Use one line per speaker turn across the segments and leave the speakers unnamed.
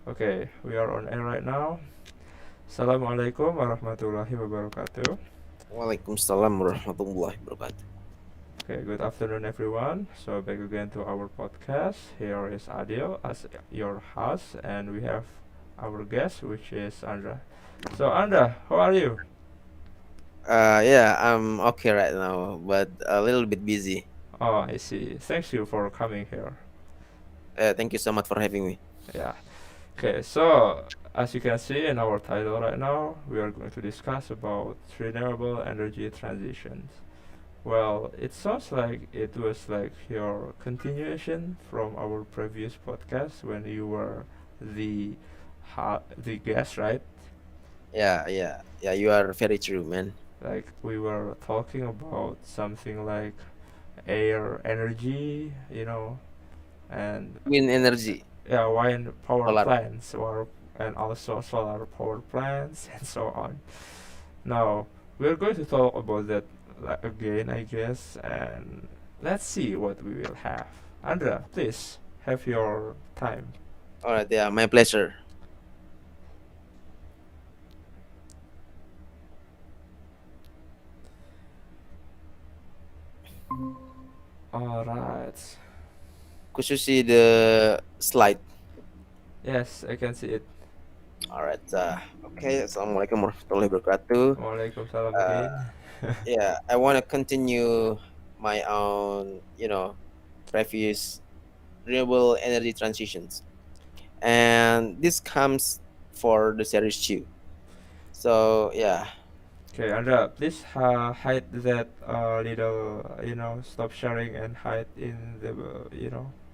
Okay, we are on air right now. Assalamualaikum warahmatullahi wabarakatuh.
Waalaikumsalam warahmatullahi wabarakatuh.
Okay, good afternoon, everyone. So, back again to our podcast. Here is Adil as your host, and we have our guest, which is Andra. So, Andra, how are you?
Yeah, I'm okay right now, but a little bit busy.
Oh, I see. Thank you for coming here.
Thank you so much for having me.
Yeah. Okay, so as you can see in our title right now, we are going to discuss about renewable energy transitions. Well, it sounds like it was like your continuation from our previous podcast when you were the the guest, right?
Yeah. You are very true, man.
Like we were talking about something like air energy, and
Wind energy,
yeah, wind power
solar.
plants or and also solar power plants and so on. Now we're going to talk about that again, I guess, and let's see what we will have. Andra, please have your time.
All right, yeah, my pleasure.
All right.
Could you see the slide?
Yes, I can see it.
All right. Okay. Assalamualaikum warahmatullahi wabarakatuh.
Waalaikumsalam
Uh,
again.
yeah, I want to continue my own, previous renewable energy transitions, and this comes for the series two. So yeah.
Okay, Andra, please hide that little, stop sharing and hide in the,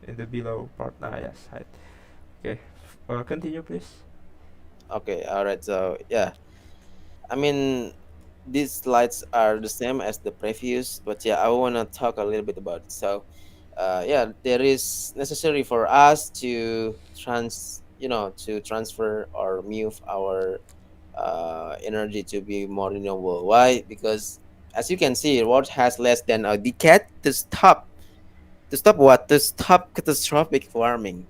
in the below part. Ah, yes, hide. Okay, continue, please.
Okay, all right. So yeah, I mean, these slides are the same as the previous, but yeah, I want to talk a little bit about it. So, yeah, there is necessary for us to to transfer or move our energy to be more renewable. Why? Because as you can see, the world has less than a decade to stop what? To stop catastrophic warming.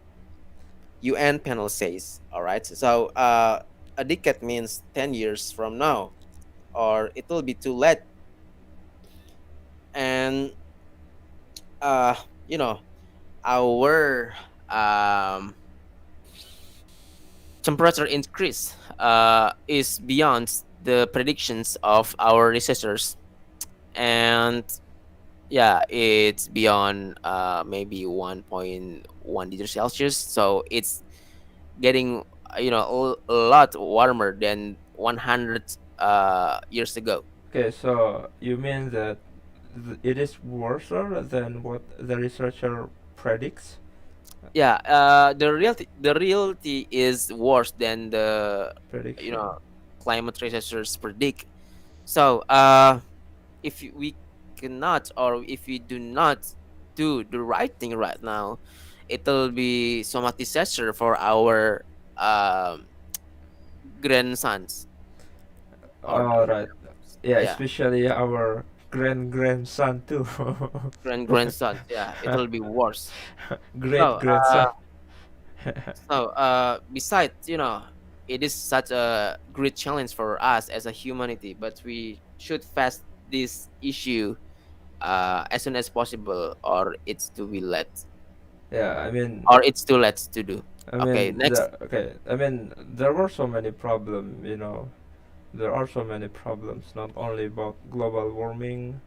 UN panel says. All right. So a decade means 10 years from now, or it will be too late. And uh, you know, our temperature increase is beyond the predictions of our researchers, and yeah, it's beyond maybe 1.1 degrees Celsius. So it's getting a lot warmer than 100 years ago.
Okay, so you mean that it is worse than what the researcher predicts?
Yeah, the reality is worse than the you
Prediction.
know climate researchers predict. So if we cannot, or if we do not do the right thing right now, it'll be so much disaster for our um, grandsons or
All right. Yeah,
yeah,
especially our grandson too.
grandsons. Yeah, it'll be worse.
Great
So
grandson.
besides, it is such a great challenge for us as a humanity, but we should face this issue as soon as possible, or it's too be late,
Yeah, I mean,
or it's too late to do.
I
Okay,
mean,
next.
there were so many problems. There are so many problems, not only about global warming,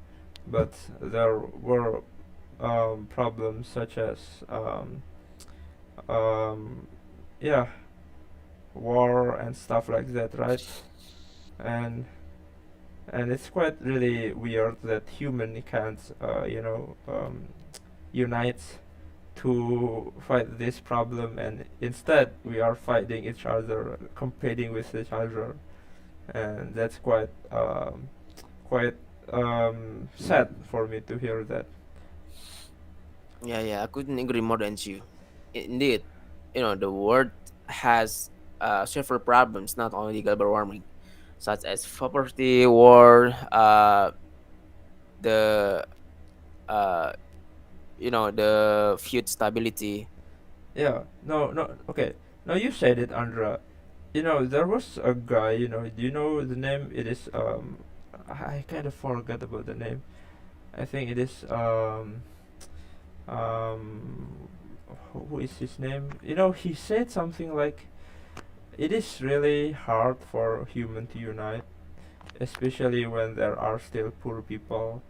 but there were problems such as um, yeah, war and stuff like that, right? And and it's quite really weird that human can't, unite to fight this problem, and instead we are fighting each other, competing with each other, and that's quite sad for me to hear that.
Yeah, I couldn't agree more than you. Indeed, the world has several problems, not only global warming, such as poverty, war, the uh, the food stability.
Yeah, no, no, okay. No, you said it, Andra. You know, there was a guy. You know, do you know the name? It is I kind of forgot about the name. I think it is um who is his name? You know, he said something like it is really hard for human to unite, especially when there are still poor people.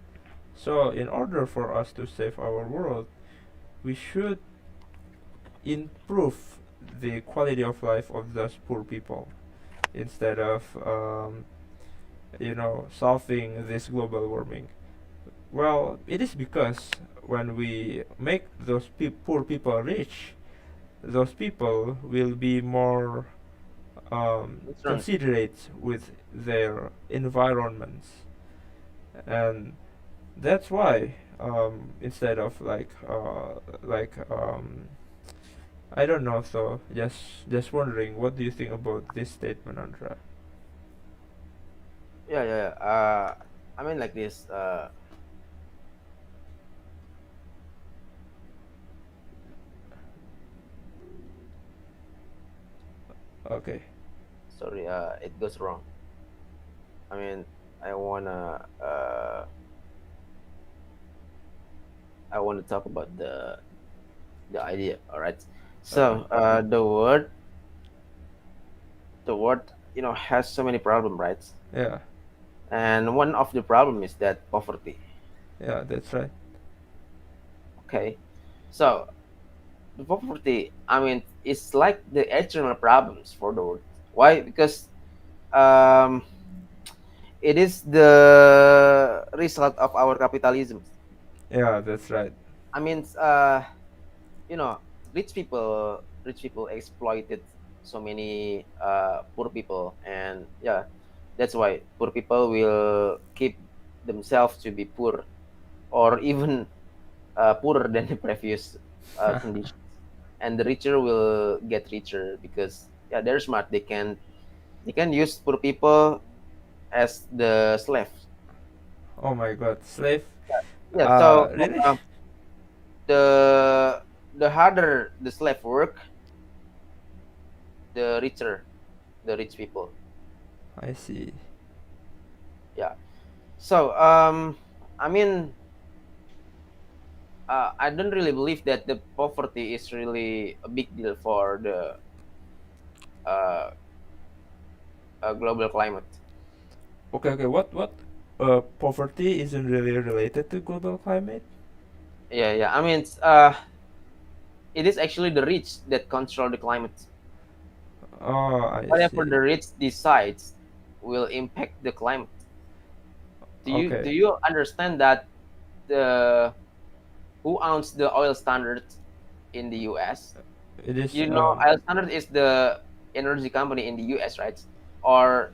So, in order for us to save our world, we should improve the quality of life of those poor people instead of solving this global warming. Well, it is because when we make those poor people rich, those people will be more
Concern.
considerate with their environments, and that's why instead of I don't know. So just wondering, what do you think about this statement, Andra?
Yeah, yeah, yeah. I mean, like this.
Okay.
Sorry, it goes wrong. I mean, I wanna, uh, I wanna talk about the idea. All right.
Okay.
So, the word, has so many problems, right?
Yeah.
And one of the problem is that poverty.
Yeah. That's right.
Okay. So the poverty, I mean, it's like the eternal problems for the world. Why? Because um, it is the result of our capitalism.
Yeah. That's right.
I mean, you know, rich people exploited so many poor people, and yeah, that's why poor people will keep themselves to be poor, or even poorer than the previous conditions. And the richer will get richer because yeah, they're smart. They can use poor people as the slaves.
Oh my God, slave.
Yeah. So
Really?
the the harder the slave work, the richer the rich people.
I see.
Yeah. So I mean, I don't really believe that the poverty is really a big deal for the uh, global climate.
Okay. Okay. What? Poverty isn't really related to global climate.
Yeah, yeah. I mean, it is actually the rich that control the climate.
Oh, I
Whatever
see.
the rich decides will impact the climate. Do
Okay.
you understand that the who owns the oil standard in the US?
It is.
You know, oil standard is the energy company in the US, right? Or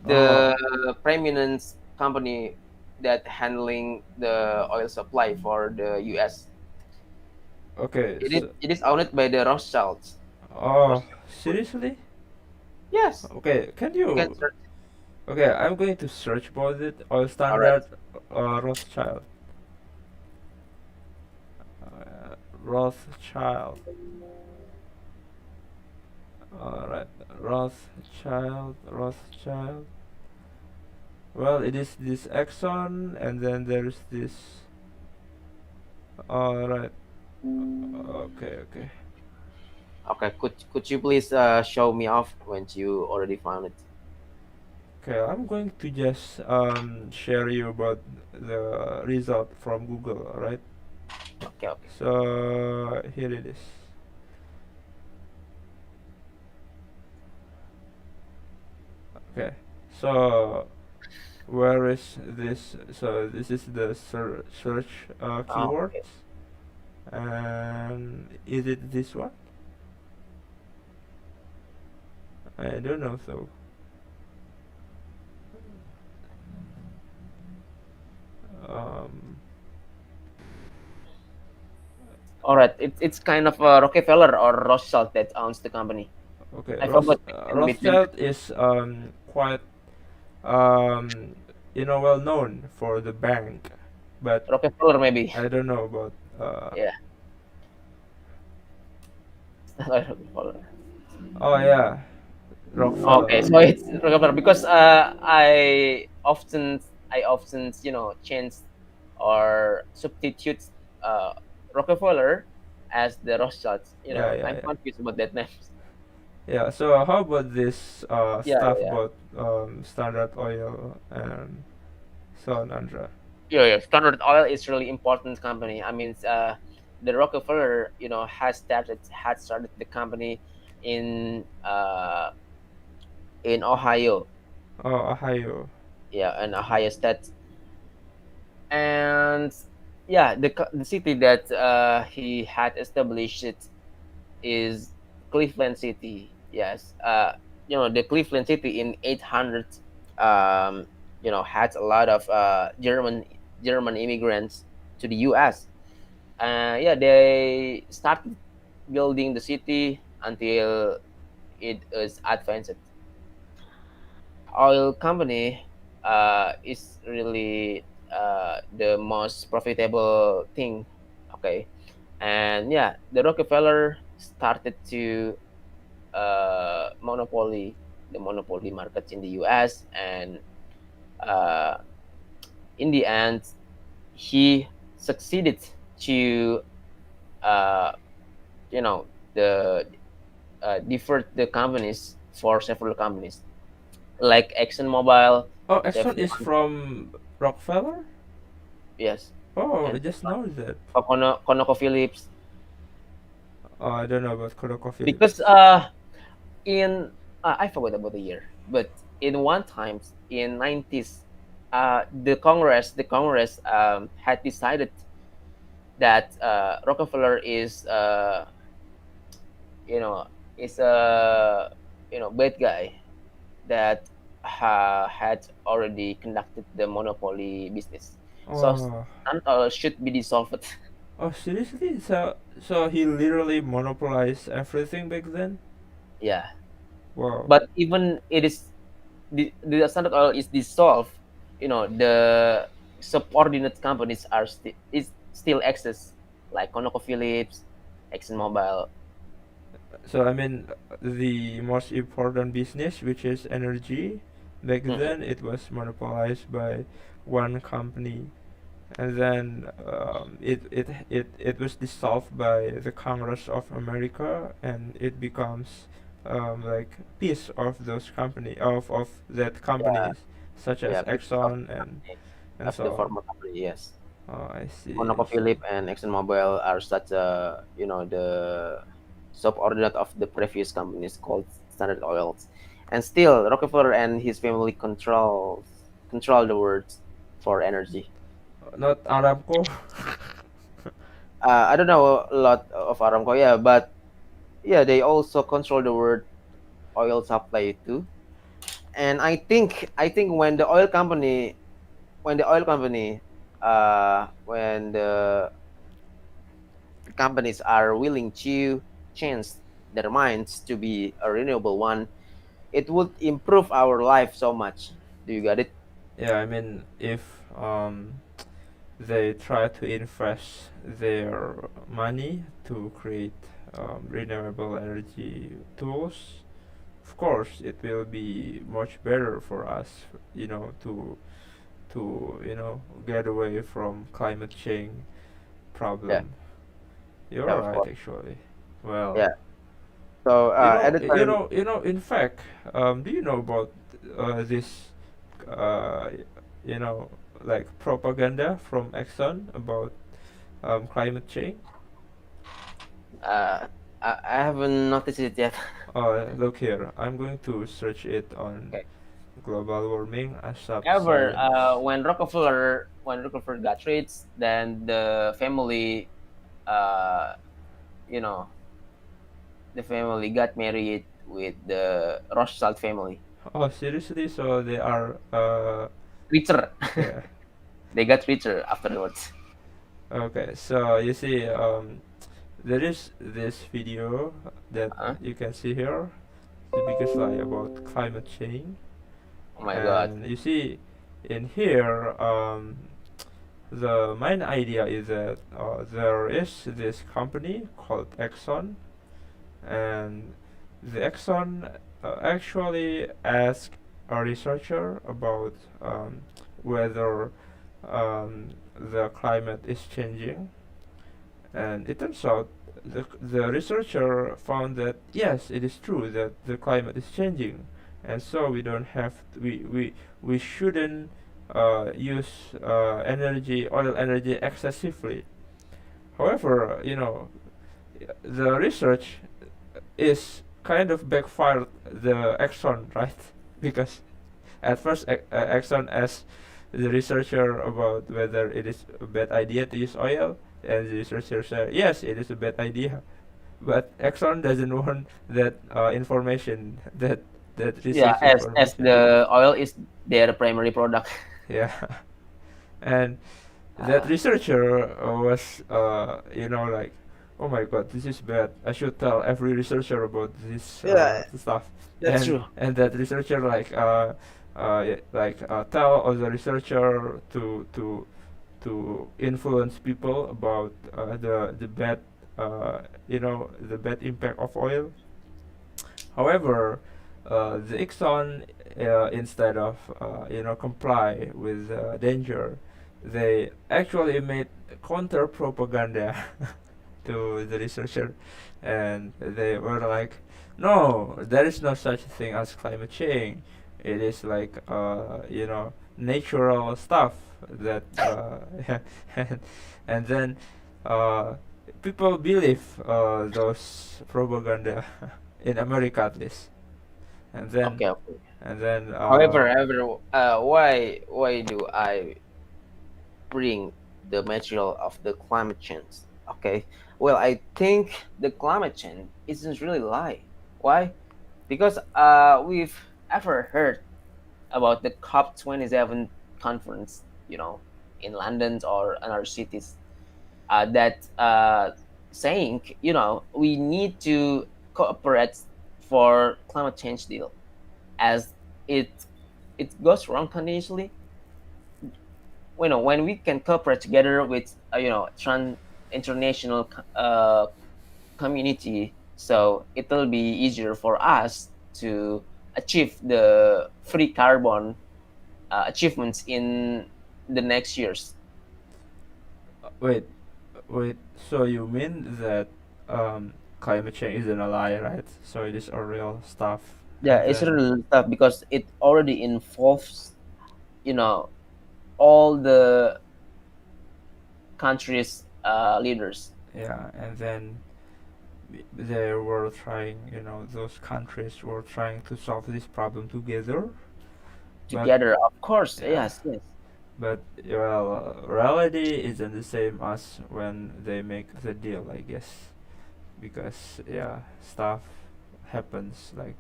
Oh.
the preeminence company that handling the oil supply for the US.
Okay. So.
It is owned by the Rothschilds.
Oh.
Rothschild family.
Seriously?
Yes,
Okay. Can
you can
you?
search.
Okay. I'm going to search about it. Oil
All right.
standard. Rothschild. Uh, Rothschild. Alright. Rothschild. Rothschild. Well, it is this Exxon, and then there's this. Alright. Okay, okay.
Okay, could you please show me off when you already found it?
Okay, I'm going to just share you about the result from Google, alright?
Okay, okay.
So here it is. Okay. So where is this? So this is the search
Oh, okay.
keywords, and is it this one? I don't know. So um,
All right. It's kind of Rockefeller or Rothschild that owns the company.
okay,
I forgot in between the
Rothschild is quite um well known for the bank, but
Rockefeller maybe.
I don't know about
Yeah, it's not Rockefeller.
Oh yeah,
Okay,
Rockefeller.
so it's Rockefeller because I often change or substitute uh, Rockefeller as the Rothschilds.
Yeah, yeah,
I'm
yeah.
confused about that name.
Yeah. So how about this
Yeah,
stuff
yeah,
about Standard Oil and so on, Andra?
yeah. Standard Oil is really important company. I mean, the Rockefeller, had started the company in uh, in Ohio,
Oh, Ohio.
yeah, in Ohio State, and yeah, the city that he had established it is Cleveland City. Yes, the Cleveland City in 800, um, had a lot of German immigrants to the U.S. Yeah, they started building the city until it is advanced. Oil company is really the most profitable thing. Okay, and yeah, the Rockefeller started to monopoly markets in the US, and uh, in the end he succeeded to uh, you know the deferred the companies for several companies like ExxonMobil,
Oh, Exxon is
Chevron,
from Rockefeller.
yes,
Oh, I
and
just know that.
ConocoPhillips,
Oh, I don't know about
because
ConocoPhillips.
in I forgot about the year, but in one times in 90s, the Congress had decided that Rockefeller you know is a bad guy that had already conducted the monopoly business, so
Oh,
should be dissolved.
oh, seriously? So he literally monopolized everything back then?
Yeah,
Wow.
but even it is the Standard Oil is dissolved, the subordinate companies still exist, like ConocoPhillips, ExxonMobil.
So I mean, the most important business, which is energy, back
Mhm.
then it was monopolized by one company, and then it was dissolved by the Congress of America, and it becomes like piece of those company of that
Yeah,
companies, such as
yeah, pieces of
Exxon and
of
so
the
on.
former company. Yes,
Oh, I see, I see.
ConocoPhillips and ExxonMobil are such the subordinate of the previous companies called Standard Oils, and still Rockefeller and his family control the world for energy.
Not Aramco.
I don't know a lot of Aramco, yeah, but yeah, they also control the world oil supply too. And I think when the companies are willing to change their minds to be a renewable one, it would improve our life so much. Do you get it?
Yeah, I mean, if they try to invest their money to create renewable energy tools, of course it will be much better for us, to get away from climate change
Yeah,
problem. You're
yeah, of
right,
course.
actually. Well,
Yeah. So at the time,
in fact, do you know about this, uh, you know, like propaganda from Exxon about climate change?
uh, I haven't noticed it yet.
Look here, I'm going to search it on
Okay.
global warming as of
However,
science.
when Rockefeller got rich, then uh, you know, the family got married with the Rothschild family.
Oh, seriously? So they are,
Richer.
okay.
They got richer afterwards.
Okay, so you see, there is this video that
Huh?
you can see here, the biggest lie about climate change.
Oh my god.
And you see, in here, the main idea is that there is this company called Exxon, and the Exxon actually asked a researcher about whether the climate is changing, and it turns out the researcher found that yes, it is true that the climate is changing, and so we don't have we shouldn't use oil energy excessively. However, the research is kind of backfired the Exxon, right? Because at first Exxon asked the researcher about whether it is a bad idea to use oil, and the researcher said yes, it is a bad idea. But Exxon doesn't want that information, that
Yeah,
research
as
information.
the oil is their primary product.
Yeah, and that
Uh,
researcher was like, oh my god, this is bad, I should tell every researcher about this
Yeah,
stuff.
that's
and
true.
and that researcher tell other researcher to influence people about the bad the bad impact of oil. However, the Exxon, instead of comply with danger, they actually made counter propaganda to the researcher, and they were like, "No, there is no such thing as climate change. It is like natural stuff that and, and then uh, people believe those propaganda in America at least, and then
okay, okay.
and then
However, why do I bring the material of the climate change? Okay, well, I think the climate change isn't really lie. Why? Because we've ever heard about the COP27 conference, in London or in other cities, that saying, we need to cooperate for climate change deal, as it it goes wrong continuously. When we can cooperate together with international community, so it will be easier for us to achieve the free carbon achievements in the next years.
wait, wait. So you mean that climate change isn't a lie, right? So it is a real stuff,
Yeah,
and
it's
then
really tough because it already involves, you know all the countries' leaders
yeah, and then they were trying, those countries were trying to solve this problem together, but
together. Of course,
yeah,
yes, yes.
but well, reality isn't the same as when they make the deal, I guess, because yeah, stuff happens like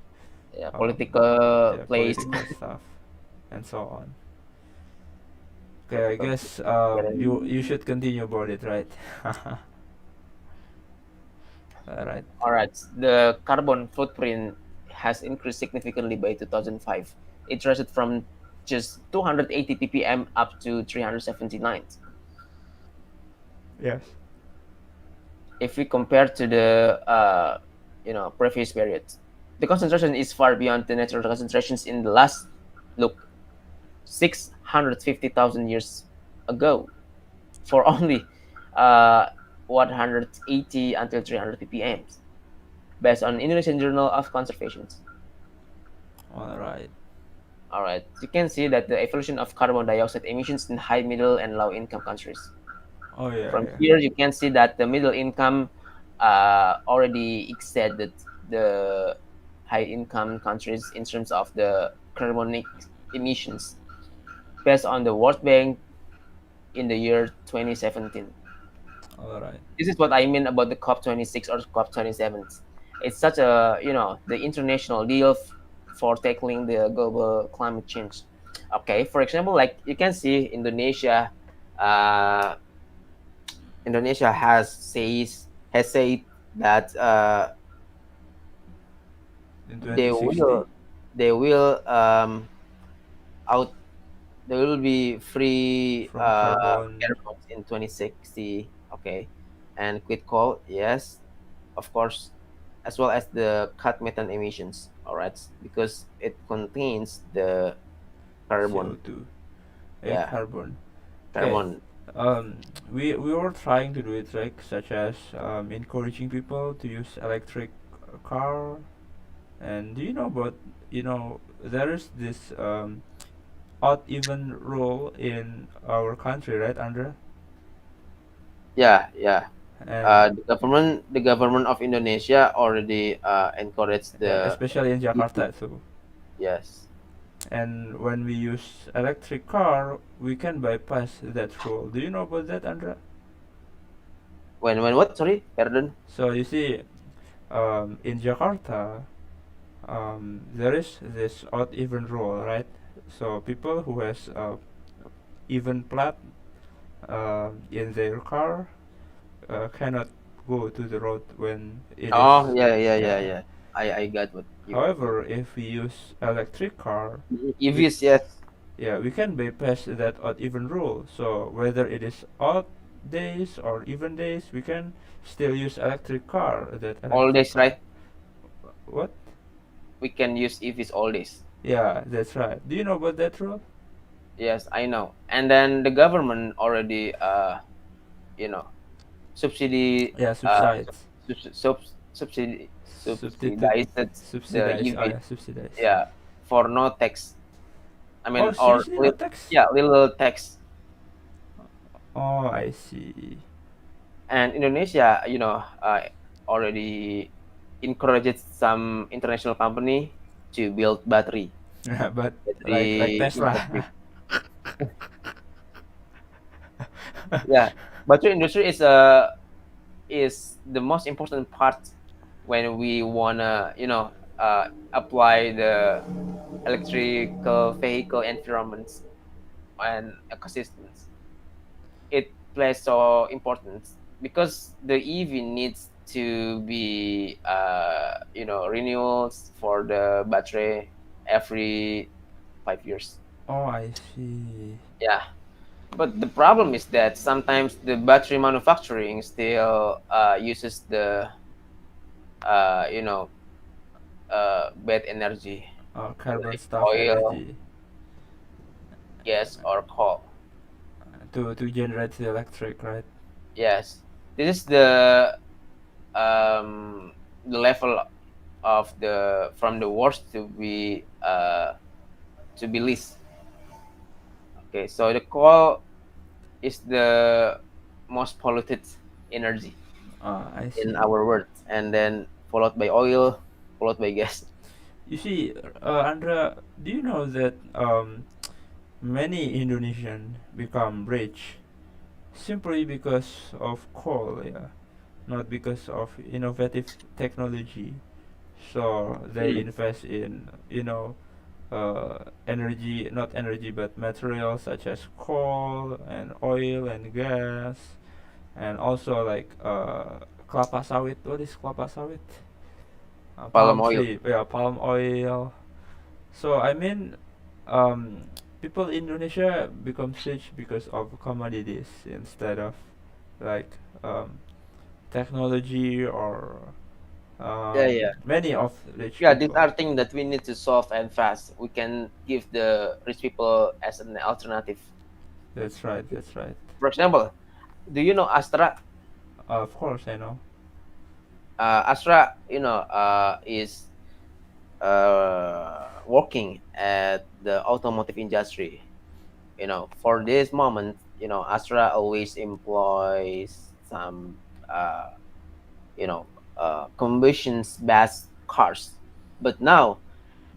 Yeah,
um,
political
yeah,
place.
political stuff and so on. Okay, I
So,
guess
together.
you should continue about it, right? All right.
All right, the carbon footprint has increased significantly by 2005. It rose from just 280 ppm up to 379.
Yes.
If we compare to the previous periods, the concentration is far beyond the natural concentrations in the last look 650,000 years ago, for only uh, 180 until 300 ppm, based on Indonesian Journal of Conservation.
All right.
All right, you can see that the evolution of carbon dioxide emissions in high, middle, and low income countries.
Oh yeah,
From
yeah.
here, you can see that the middle income already exceeded the high income countries in terms of the carbonic emissions, based on the World Bank in the year 2017.
All right.
This is what I mean about the COP26 or COP27. It's such a, the international deal for tackling the global climate change. Okay, for example, like you can see uh, Indonesia has said that
In
they
2060
will they will out there will be free
from carbon.
carbons in 2060. Okay, and quit coal, yes, of course. as well as the cut methane emissions. All right, because it contains the carbon.
CO2,
Yeah,
carbon. Okay.
carbon.
Um, we were trying to do it like such as encouraging people to use electric car. And do you know about, there is this odd even rule in our country, right, Andrea?
Yeah, yeah.
And
The government of Indonesia already encouraged the
especially in
EV.
Jakarta too.
Yes.
And when we use electric car, we can bypass that rule. Do you know about that, Andrea?
When what? Sorry, pardon.
So you see, in Jakarta, there is this odd even rule, right? So people who has even plat in their car cannot go to the road when it is,
Oh, yeah, yeah, yeah,
yeah.
yeah. I got what you.
However, if we use electric car, we
EVs, yes.
yeah, we can bypass that odd even rule. So whether it is odd days or even days, we can still use electric car. That
All
electric
days,
car.
right?
What?
We can use EVs all days.
Yeah, that's right. Do you know about that rule?
Yes, I know. And then the government already, you know, subsidy,
Yeah, subsides. Substitute.
subsidized the
Subsidize. Oh
EV,
yeah, subsidize.
yeah, for no tax. I
Oh,
mean, or
seriously, no tax?
yeah, little tax.
Oh, I see.
And Indonesia, already encourages some international company to build
But like
battery industry.
Tesla.
Yeah, battery industry is the most important part when we wanna apply the electrical vehicle environments and ecosystems. It plays so important because the EV needs to be renewals for the battery every 5 years.
Oh, I see.
Yeah, but the problem is that sometimes the battery manufacturing still uses the uh, you know bad energy
Carbon
like
stuff
oil,
energy
gas, or coal.
to generate the electric, right?
Yes, this is the level of the from the worst to be least. Okay, so the coal is the most polluted energy
I
in
see.
our world, and then followed by oil, followed by gas.
You see, Andra, do you know that many Indonesian become rich simply because of coal, yeah, not because of innovative technology. So they
Hmm.
invest in, energy, not energy, but materials such as coal and oil and gas, and also like kelapa sawit. What is kelapa sawit?
Palm
Palm
oil.
tree, yeah, palm oil. So I mean, um, people in Indonesia become rich because of commodities instead of like um, technology or
Yeah, yeah.
many of rich
Yeah, these
people.
are things that we need to solve and fast. We can give the rich people as an alternative.
That's right. That's right.
For example, do you know Astra?
Of course, I know.
Astra, is working at the automotive industry. For this moment, Astra always employs some, uh, you know, combustions based cars. But now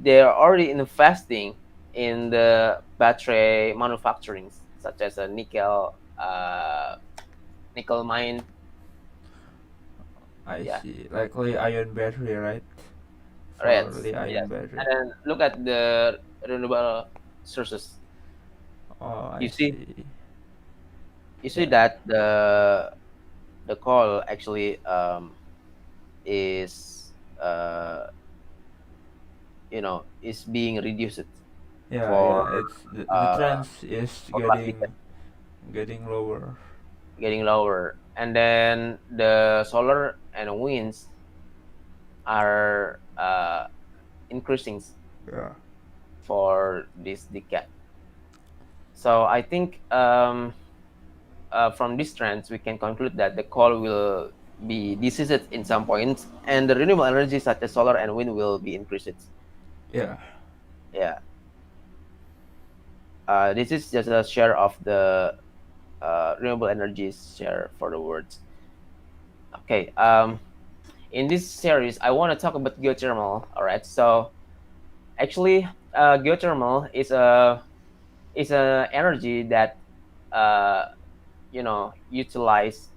they are already investing in the battery manufacturing, such as a nickel mine.
I
Yeah,
see. Like lithium battery, right? For
right.
lithium
Yes,
battery.
and then look at the renewable sources.
Oh,
You
I
see,
see.
you see
Yeah.
that the coal actually is is being reduced
Yeah,
for
yeah. It's the trend is
last decade,
getting lower.
getting lower, and then the solar and winds are increasing
Yeah.
for this decade. So I think from these trends, we can conclude that the coal will be decreased in some points, and the renewable energy such as solar and wind will be increased.
Yeah.
Yeah, this is just a share of the renewable energy share for the world. Okay. In this series, I want to talk about geothermal. All right. So actually, geothermal is a energy that uh, utilize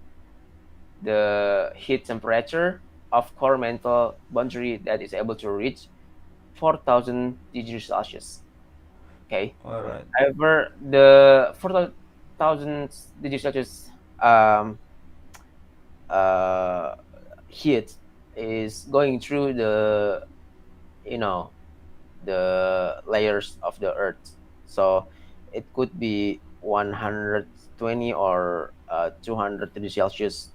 the heat temperature of core mantle boundary that is able to reach 4,000 degrees Celsius. Okay.
All right.
However, the 4,000 degrees Celsius um, uh, heat is going through you know the layers of the earth. So it could be 120 or 200 degrees Celsius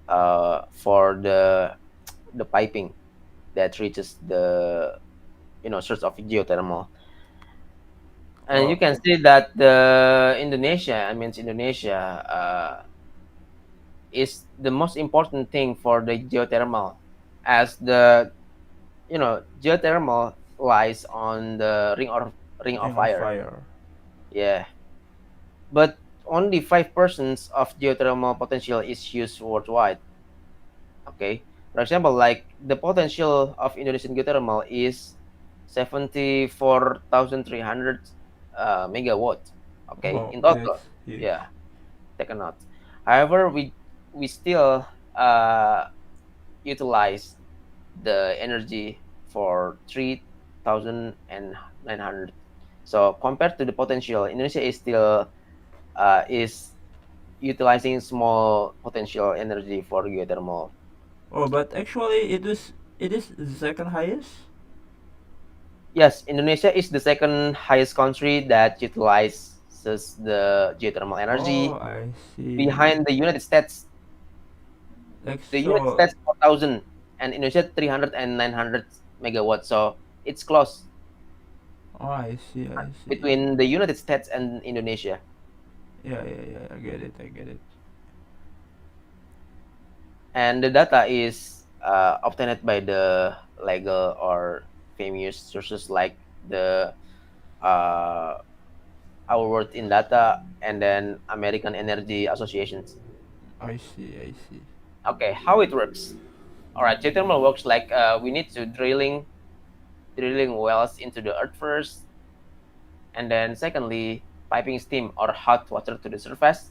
for the piping that reaches the source of geothermal. And you
Oh.
can see that the Indonesia, I mean Indonesia, is the most important thing for the geothermal, as the geothermal lies on the ring of
Ring of
fire.
fire.
Yeah, but only 5% of geothermal potential is used worldwide. Okay, for example, like the potential of Indonesian geothermal is 74,300 megawatt. Okay,
Oh,
in
that's
total.
huge.
Yeah, take a note. However, we still utilize the energy for 3,900. So compared to the potential, Indonesia is still is utilizing small potential energy for geothermal.
Oh, but actually, it is the second highest.
Yes, Indonesia is the second highest country that utilizes the geothermal
Oh,
energy
I see.
behind the United States.
Like
The United
so.
States 4,000 and Indonesia 300 and 900 megawatts. So it's close
Oh, I see. I see.
between the United States and Indonesia.
Yeah, yeah, yeah. I get it. I get it.
And the data is obtained by the legal or famous sources like the uh, Our World in Data and then American Energy Associations.
I see. I see.
Okay, how it works? All right, geothermal works like we need to drilling wells into the earth first, and then secondly piping steam or hot water to the surface,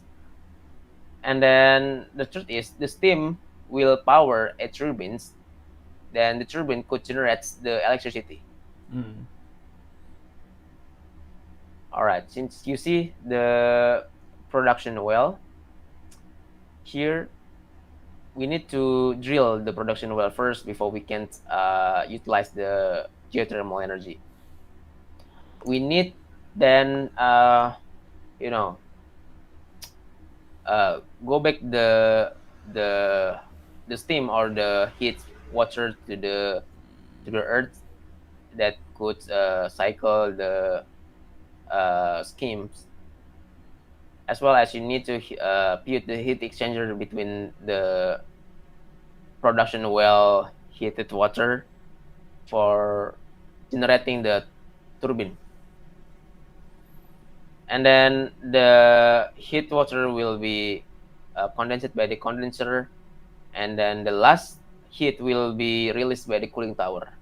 and then the truth is the steam will power a turbines. Then the turbine could generate the electricity.
Mm.
All right, since you see the production well here, we need to drill the production well first before we can utilize the geothermal energy. We need then you know go back the the steam or the heat water to the earth that could cycle the schemes, as well as you need to put the heat exchanger between the production well heated water for generating the turbine, and then the heat water will be condensed by the condenser, and then the last heat will be released by the cooling tower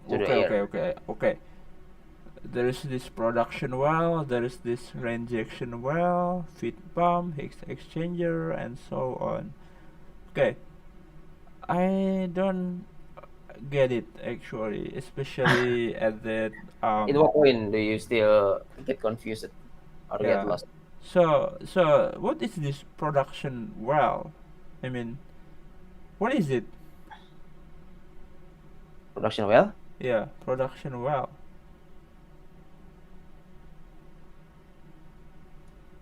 to the
Okay.
air.
Okay. Okay. Okay. There is this production well. There is this reinjection well, feed pump, heat exchanger, and so on. Okay. I don't get it actually, especially at that.
In what point do you still get confused or get
Yeah.
lost?
So what is this production well? I mean, what is it?
Production well.
Yeah, production well.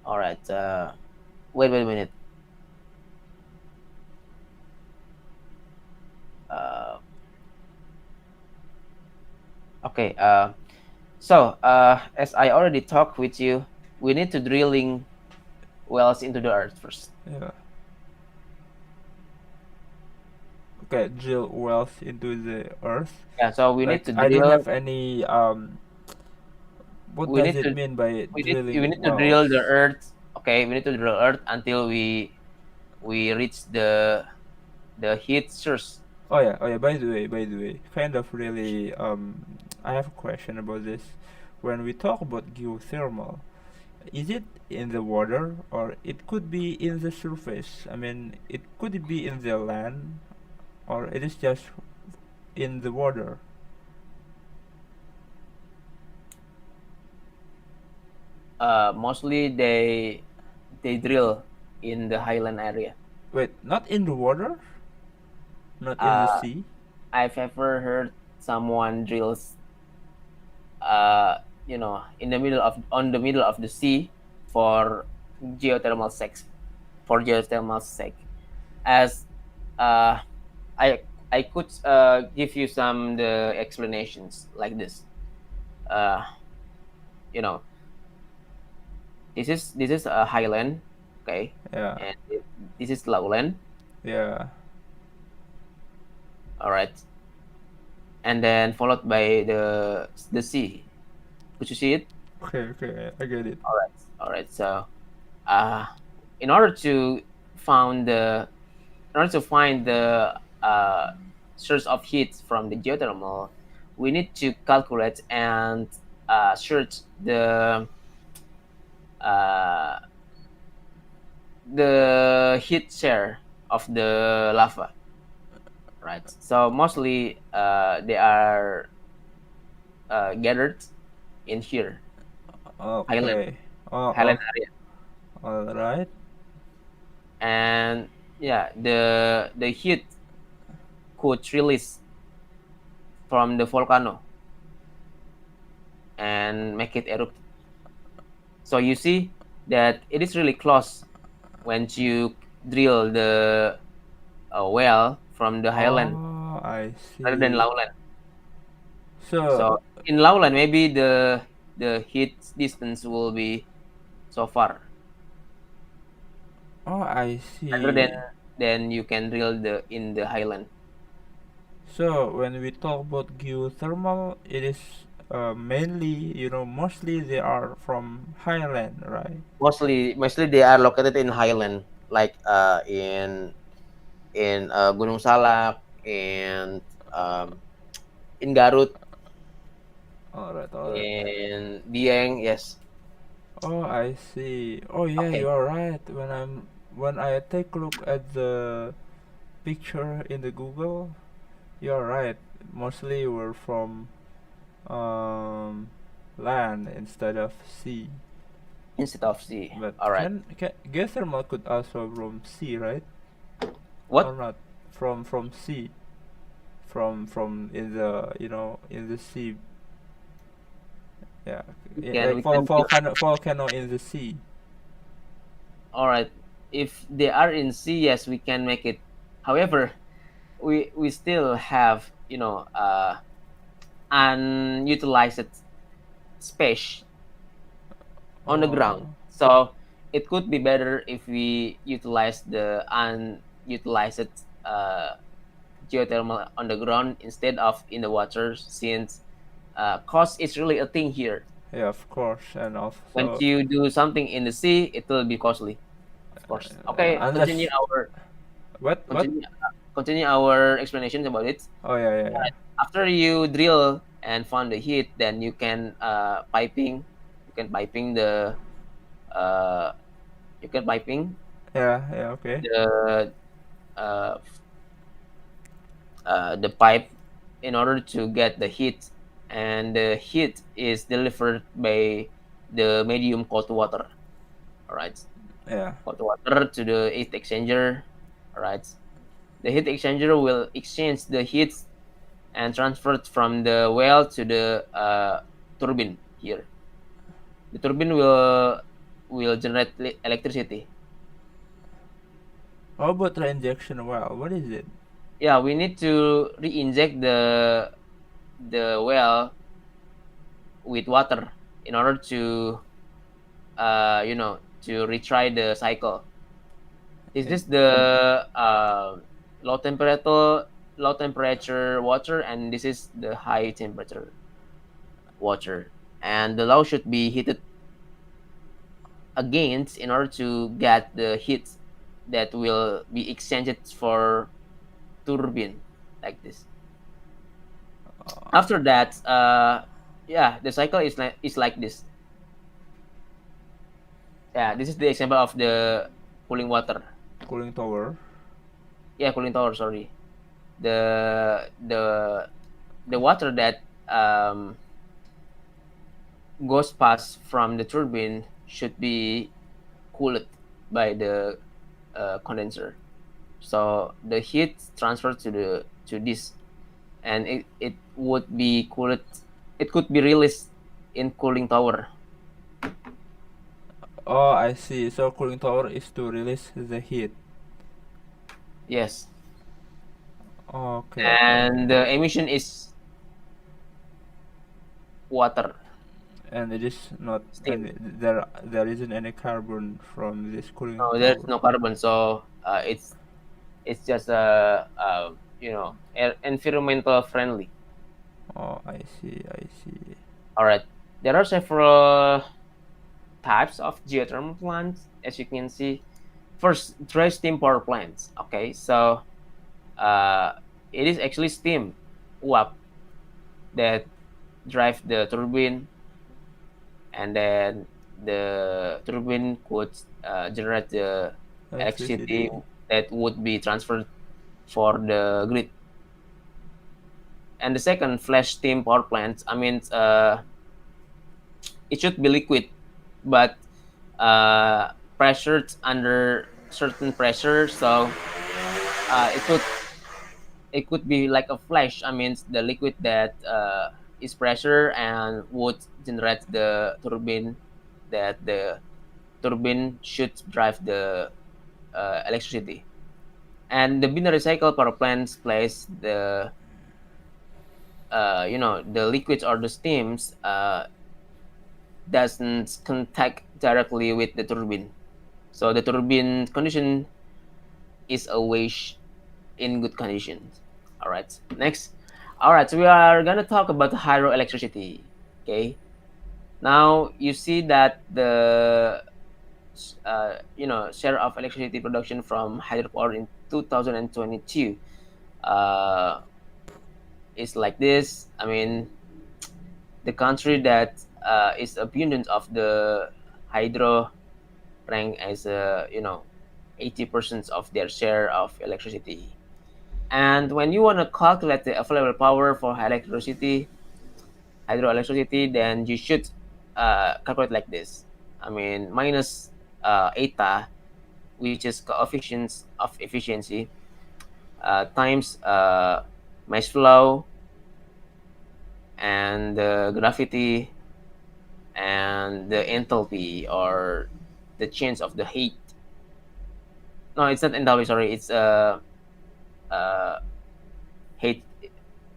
All right. Wait a minute. Okay. As I already talked with you, we need to drilling wells into the earth first.
Yeah. Okay, drill wells into the earth.
Yeah. So we need
Like
to
I don't
drill.
have any what
We
does
need
it
to.
mean by
We
drilling
need to drill the
wells?
earth. Okay. We need to drill earth until we reach the heat source.
Oh yeah. By the way, kind of really I have a question about this. When we talk about geothermal, is it in the water or it could be in the surface? I mean, it could be in the land or it is just in the water.
Mostly they drill in the highland area.
Wait, not in the water, not in the
Uh,
sea.
I've ever heard someone drills, uh, in the middle of on the middle of the sea for geothermal sex for geothermal sake. As uh, I I could give you some the explanations like this. Uh, you know, this is a highland, okay,
Yeah,
and this is lowland,
yeah.
all right, and then followed by the sea. Could you see it?
Okay, okay, I get it.
All right. So, uh, in order to found the in order to find the source of heat from the geothermal, we need to calculate and search uh, the heat share of the lava, right? So mostly they are gathered in here, highland
Okay. Oh,
highland
oh,
area,
all right.
and yeah, the heat could release from the volcano and make it erupt. So you see that it is really close when you drill the well from the highland
Oh, I
rather than
see.
lowland.
So,
So in lowland, maybe the heat distance will be so far
oh, I
rather than
see.
you can drill the in the highland.
So, when we talk about geothermal, it is mainly, mostly they are from highland, right?
Mostly they are located in highland, like in Gunung Salak and um, in Garut,
All right.
in Dieng. Yes.
Oh, I see. Oh, yeah,
Okay.
you are right. When I take a look at the picture in the Google, you are right. Mostly we're from um land instead of sea.
Instead of C.
But
All right.
can geothermal could also from sea, right? Or
What?
not? From sea. From in the in the sea. Yeah,
We can
like
we can give.
volcano in the sea.
All right. If they are in C, yes, we can make it. However, we still have unutilized space on the ground.
Oh,
So it could be better if we utilize the unutilized uh, geothermal on the ground instead of in the water, since cost is really a thing here.
yeah, of course, and
When
also
you do something in the sea, it will be costly, of course. Okay,
unless what?
continue our explanations about it.
Oh yeah, yeah, yeah.
Alright, after you drill and found the heat, then you can piping. You can piping uh,
Yeah, yeah, okay.
the uh, the pipe in order to get the heat, and the heat is delivered by the medium cold water. All right,
Yeah.
cold water to the heat exchanger. All right, the heat exchanger will exchange the heat and transfer it from the well to the turbine here. The turbine will generate electricity.
How about reinjection well? What is it?
Yeah, we need to re-inject the well with water in order to to retry the cycle. This
And
is the low temperature low temperature water, and this is the high temperature water. And the low should be heated against in order to get the heat that will be exchanged for turbine like this. After that, yeah, the cycle is like this. Yeah, this is the example of the cooling water.
cooling tower.
Yeah, cooling tower. Sorry, the the the water that goes past from the turbine should be cooled by the condenser. So the heat transferred to this, and it would be cooled. It could be released in cooling tower.
Oh, I see. So cooling tower is to release the heat.
Yes,
Okay, okay.
and the emission is water,
And it is not
steam.
any there isn't any carbon from this cooling
No, there's
tower.
no carbon, so it's just environmental friendly.
Oh, I see, I see.
All right, there are several types of geothermal plants, as you can see. First, dry steam power plants. Okay, so uh, it is actually steam uap that drive the turbine, and then the turbine could generate the electricity
Electricity.
that would be transferred for the grid. And the second, flash steam power plants. I mean, it should be liquid, but pressured under certain pressure. So uh, it could it could be like a flash. I mean, the liquid that is pressure and would generate the turbine that the turbine should drive the electricity. And the binary cycle power plants place the liquids or the steams doesn't contact directly with the turbine. So the turbine condition is always in good conditions. All right. Next. All right. So we are gonna talk about hydroelectricity. Okay. Now you see that the share of electricity production from hydropower in 2022 uh, is like this. I mean, the country that is abundant of the hydro rank as 80% of their share of electricity. And when you want to calculate the available power for hydroelectricity, then you should calculate like this. I mean, minus eta, which is coefficients of efficiency, times mass flow and the gravity and the enthalpy or the change of the heat. No, it's not enthalpy. Sorry, it's uh, heat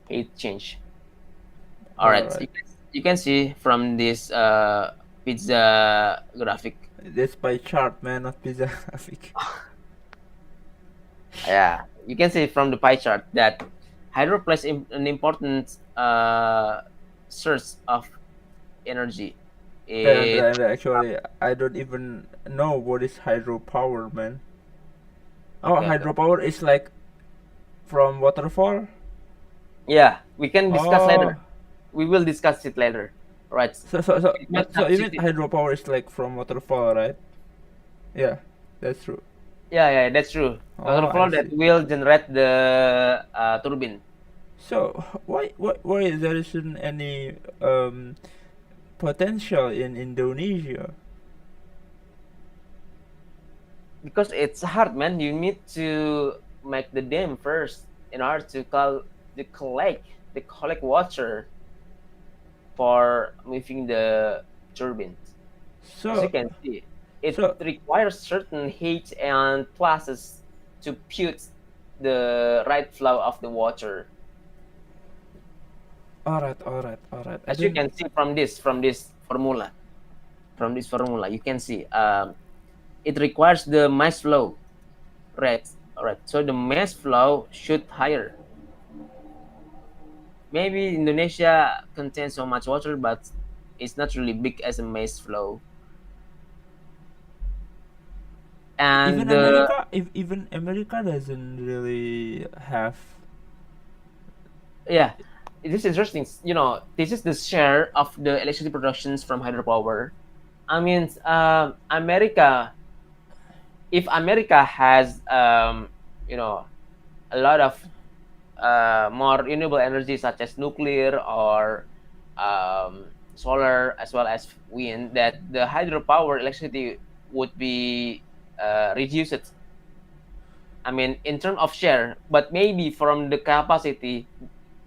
heat change. All
All
right,
right.
you can see from this pizza graphic.
This pie chart, man, not pizza graphic.
Yeah, you can see from the pie chart that hydro plays an important source of energy.
Hey, Andre,
It
Andre, actually, I don't even know what is hydropower, man. Oh,
Okay, okay.
hydropower is like from waterfall.
Yeah, we can discuss
Oh,
later. We will discuss it later. Right. It must
so
have
you mean
60.
hydropower is like from waterfall, right? Yeah, that's true.
Yeah, yeah, that's true.
Oh,
Water
I
flow that
see.
will generate the turbine.
So why there isn't any potential in Indonesia?
Because it's hard, man. You need to make the dam first in order to collect water for moving the turbines. As you
So
can see, it
so
requires certain heat and process to put the right flow of the water.
All right, all right, all right. I
As you
don't.
can see from this formula, you can see it requires the mass flow rate. All right, so the mass flow should higher. Maybe Indonesia contains so much water, but it's not really big as a mass flow. And
Even
the
America, if even America doesn't really have.
yeah, this is interesting. You know, this is the share of the electricity productions from hydropower. I mean, America. If America has, you know, a lot of more renewable energy such as nuclear or solar as well as wind, that the hydropower electricity would be reduced. I mean, in terms of share, but maybe from the capacity,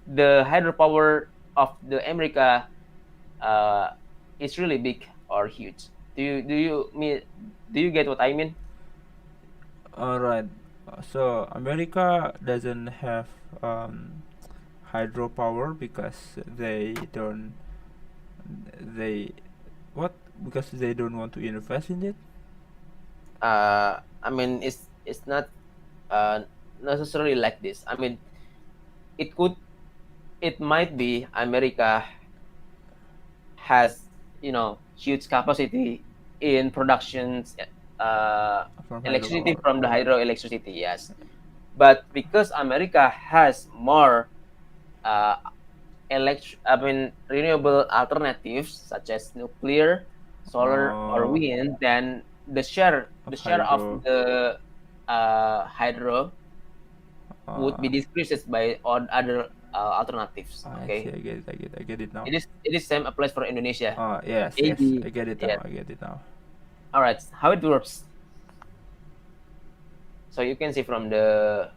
the hydropower of the America uh, is really big or huge. Do you get what I mean?
All right. So America doesn't have hydropower because they what because they don't want to invest in it.
I mean, it's not uh, necessarily like this. I mean, it could, it might be America has, you know, huge capacity in productions
From
electricity
hydropower.
from the hydroelectricity, yes. But because America has more uh, I mean renewable alternatives such as nuclear, solar, or
Uh,
wind, then
of
the share of
hydro.
the hydro would be
Uh,
decreased by on other alternatives.
I see.
Okay,
I get it. I get. I get it now.
it is same applies for Indonesia.
Yes, yes.
Maybe
I get it now.
yes.
I get it now.
All right, how it works. So you can see from the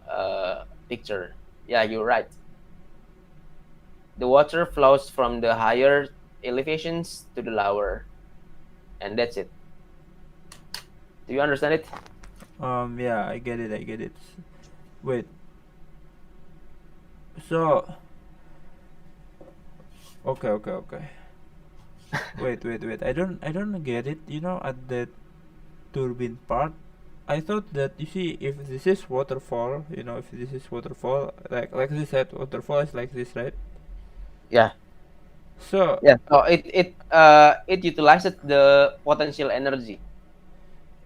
picture. Yeah, you're right. The water flows from the higher elevations to the lower, and that's it. Do you understand it?
Yeah, I get it. I get it. Wait. So, okay, okay, okay. Wait. I don't get it. You know, at the turbine part, I thought that you see, if this is waterfall, if this is waterfall, like you said, waterfall is like this, right?
Yeah.
So,
Yeah. So it utilizes the potential energy.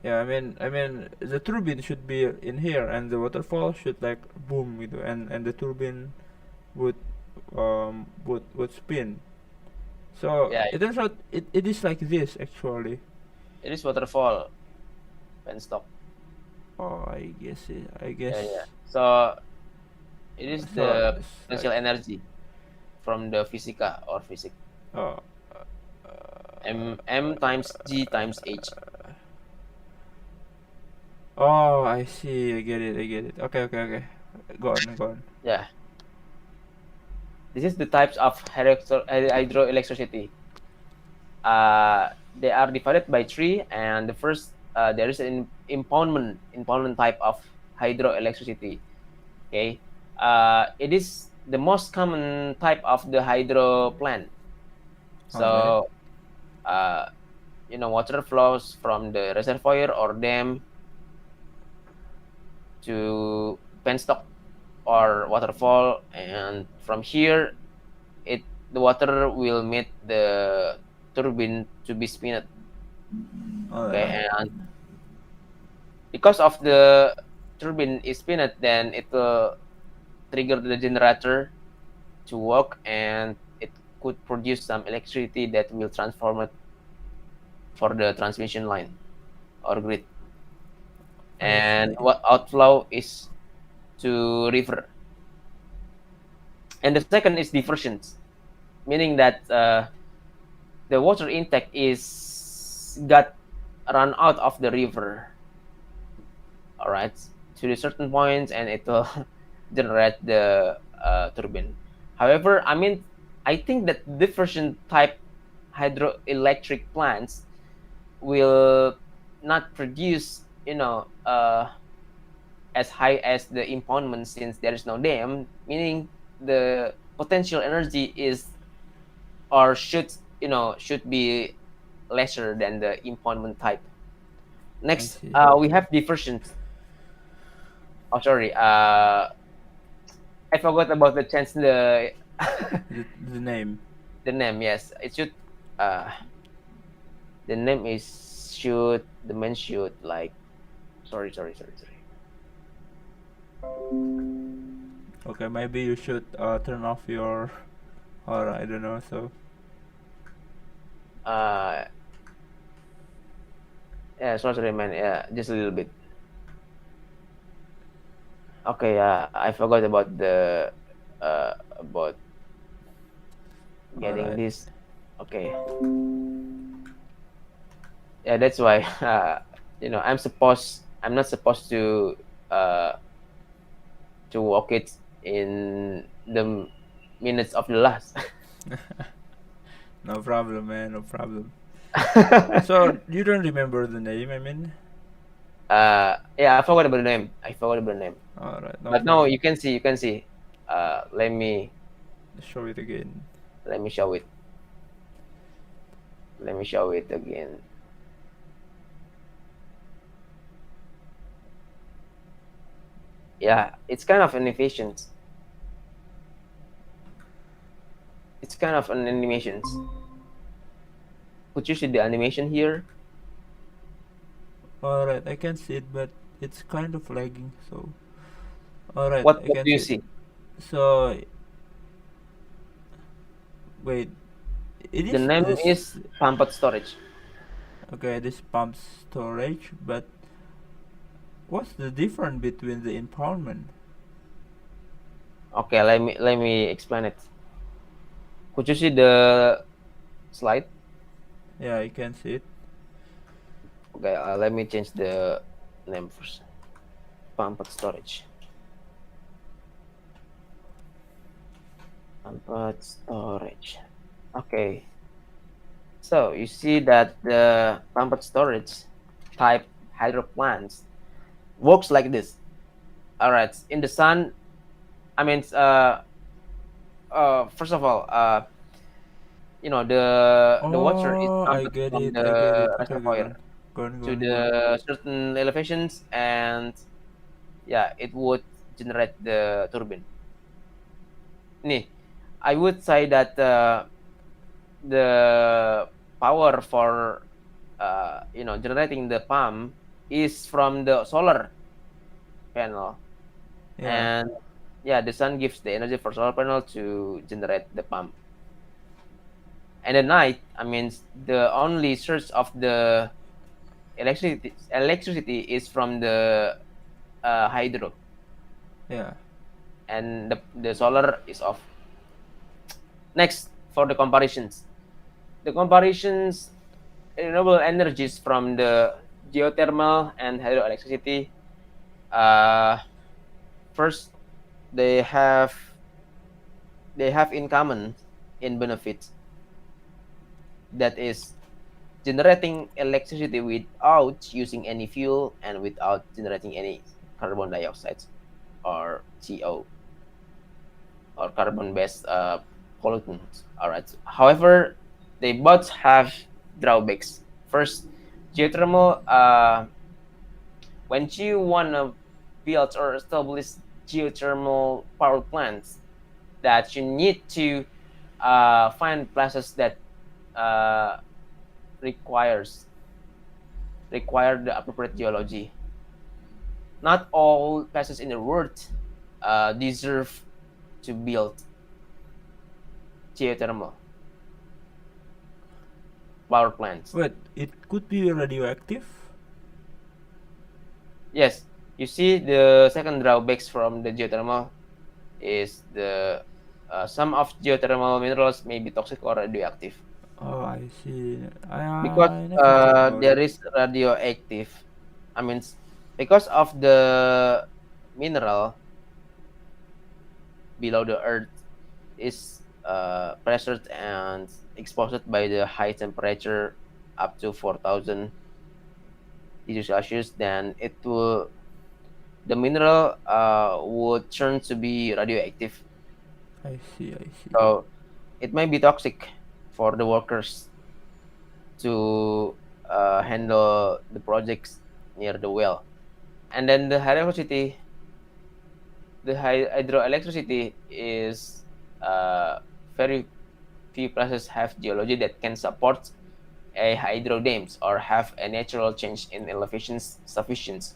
yeah, I mean, the turbine should be in here, and the waterfall should like boom, and the turbine would would spin. So
Yeah,
it turns out it is like this actually.
it is waterfall penstock.
Oh, I guess I
Yeah,
guess
yeah. So it is
so.
the
It's like
potential energy from the physica or physics.
oh,
M times G times H.
oh, I see. I get it. I get it. Okay, okay, okay. Go on, go on.
Yeah. This is the types of hydroelectricity. They are divided by three, and the first there is an impoundment type of hydroelectricity. Okay, it is the most common type of the hydro plant.
All right.
So uh, you know, water flows from the reservoir or dam to penstock or waterfall, and from here it the water will meet the turbine to be spinned.
All
Okay,
right.
and because of the turbine is spinned, then it will trigger the generator to work, and it could produce some electricity that will transform it for the transmission line or grid.
I
And
see.
what outflow is to river. And the second is diversions, meaning that the water intake is got run out of the river, all right, to the certain points, and it will generate the turbine. However, I mean, I think that diversion type hydroelectric plants will not produce, you know, as high as the impoundment since there is no dam, meaning the potential energy is or should should be lesser than the impoundment type.
I
Next,
see.
we have diversions. Oh, sorry. I forgot about the change
The name.
the name. Yes, it should. Uh, the name is should the man should like. Sorry.
Okay, maybe you should turn off your, or I don't know. So
Uh, yeah, sorry, man. Yeah, just a little bit. Okay. I forgot about
all
getting
right.
this. Okay. Yeah, that's why. I'm not supposed uh to walk it in the minutes of the last.
No problem, man. No problem. So you don't remember the name? I mean,
Yeah, I forgot about the name. I forgot about the name.
all right, no
But no,
problem.
you can see. Let me
Show it again.
let me show it. Let me show it again. Yeah, it's kind of an efficient. It's kind of an animation. Could you see the animation here?
All right, I can see it, but it's kind of lagging. So, all right, I
What
can
do you
see it.
see?
So, wait, it
The
is
name
this.
is pumped storage.
Okay, this pump storage, but what's the difference between the impoundment?
Okay, let me explain it. Could you see the slide?
Yeah, I can see it.
Okay, let me change the name first. Pumped storage. Pumped storage. Okay, so you see that the pumped storage type hydro plants works like this. All right, in the sun. I mean, first of all, the water is
Oh, I
pumped
get
from
it. I get
the
it. Okay, okay,
reservoir
go
to
on, go on.
the certain elevations, and yeah, it would generate the turbine. Nih, I would say that the power for generating the pump is from the solar panel,
Yeah,
and yeah, the sun gives the energy for solar panel to generate the pump. And at night, I mean, the only source of the electricity is from the hydro,
yeah.
and the solar is off. Next, for the comparisons, renewable energies from the geothermal and hydroelectricity. Uh, First, they have they have in common in benefits, that is generating electricity without using any fuel and without generating any carbon dioxide or CO or carbon based pollutants. All right. However, they both have drawbacks. First, geothermal, when you want to build or establish geothermal power plants, that you need to find places that uh, requires require the appropriate geology. Not all places in the world deserve to build geothermal power plants.
Wait, it could be radioactive?
Yes, you see the second drawbacks from the geothermal is the some of geothermal minerals may be toxic or radioactive
Oh, I see.
because
I never thought about
there
it.
is radioactive. I mean, because of the mineral below the earth is pressured and exposed by the high temperature up to 4,000 degrees Celsius, then it will the mineral would turn to be radioactive.
I see, I see.
So it may be toxic for the workers to handle the projects near the well. And then the hydroelectricity is uh, very few places have geology that can support a hydro dams or have a natural change in elevations sufficient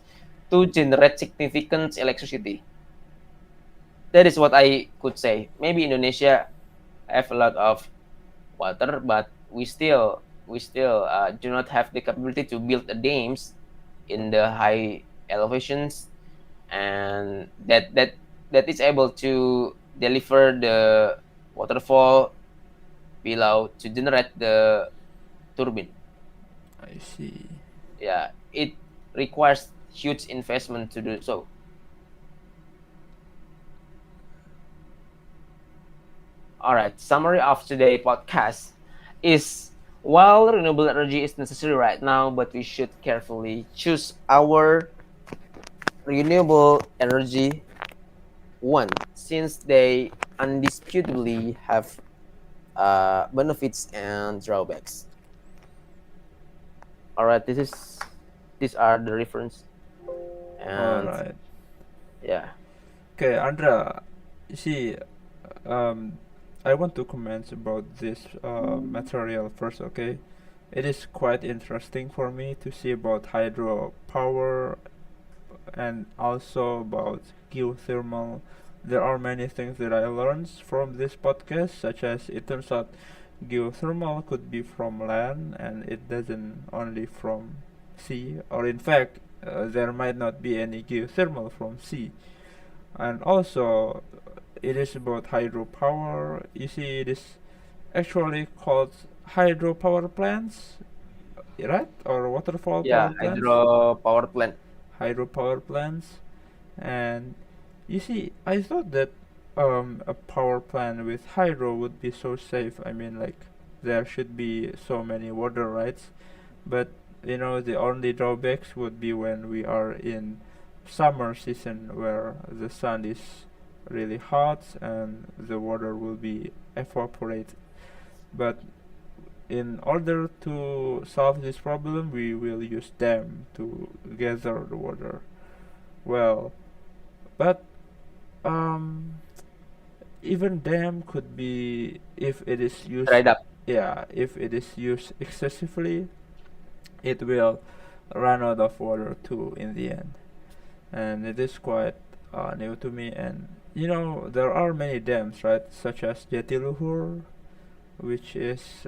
to generate significant electricity. That is what I could say. Maybe Indonesia have a lot of water, but we still do not have the capability to build the dams in the high elevations, and that is able to deliver the waterfall below to generate the turbine.
I see.
Yeah, it requires huge investment to do so. All right, summary of today podcast is, while renewable energy is necessary right now, but we should carefully choose our renewable energy one, since they undisputably have benefits and drawbacks. All right, these are the reference,
All
and
right.
yeah,
Okay, Andra, you see, um, I want to comment about this material first, okay? It is quite interesting for me to see about hydropower and also about geothermal. There are many things that I learned from this podcast, such as it turns out geothermal could be from land and it doesn't only from sea, or in fact, there might not be any geothermal from sea. And also, it is about hydropower. You see, it is actually called hydropower plants, right? Or waterfall
yeah,
power plants,
hydro power plant.
hydropower plants. And you see, I thought that a power plant with hydro would be so safe. I mean, like there should be so many water rights, but the only drawbacks would be when we are in summer season where the sun is really hot and the water will be evaporate. But in order to solve this problem, we will use dam to gather the water. Well, but um, even dam could be if it is used.
Dried up.
Yeah, if it is used excessively, it will run out of water too in the end. And it is quite new to me. And there are many dams, right? Such as Jatiluhur, which is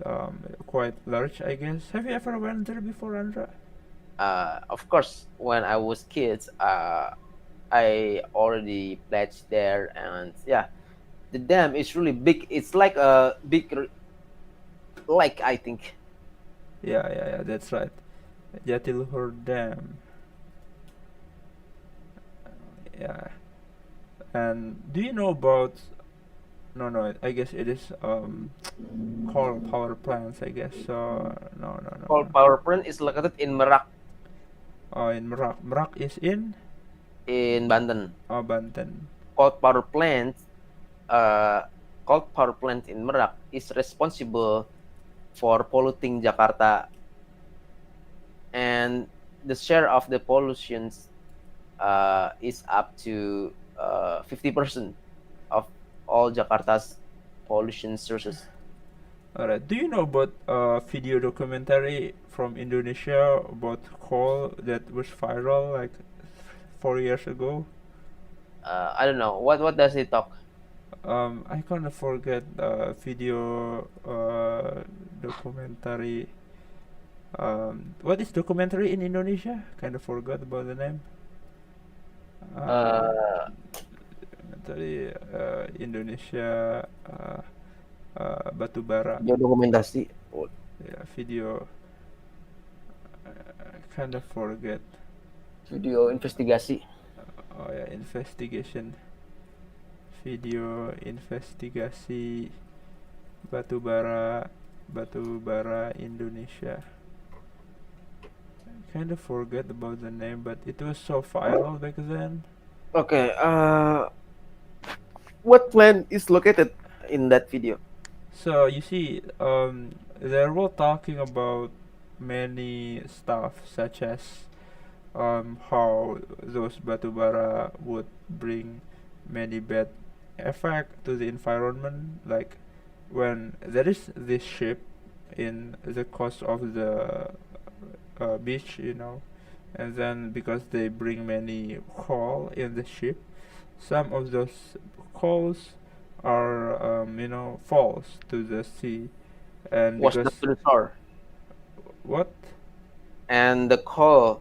quite large, I guess. Have you ever went there before, Andra?
Of course, when I was kids, I already pledged there, and yeah, the dam is really big. It's like a big lake, I think.
Yeah, yeah, yeah, that's right. Jatiluhur Dam. Yeah. And do you know about? No, no. I guess it is coal power plants. I guess so. No, no, no,
Coal
no.
power plant is located in Merak
Oh, in Merak. Merak is in
in Banten.
Banten.
Coal power plant, uh, coal power plant in Merak is responsible for polluting Jakarta, and the share of the pollutions is up to 50% of all Jakarta's pollution sources.
Alright. Do you know about video documentary from Indonesia about coal that was viral like 4 years ago?
I don't know what does it talk.
I kind of forget video documentary. What is documentary in Indonesia? Kind of forgot about the name. Um,
Uh,
Documentary Indonesia Batubara.
Video dokumentasi,
Yeah, video. Kind of forget.
video investigasi.
Oh yeah, investigation. Video investigasi Batubara Batubara Indonesia. Kind of forget about the name, but it was so viral back then.
Okay, what plant is located in that video?
So you see, they were talking about many stuff such as how those batubara would bring many bad effect to the environment, like when there is this ship in the coast of the beach, and then because they bring many coal in the ship, some of those coals are falls to the sea, and
Washed up
because
to the shore,
what.
and the coals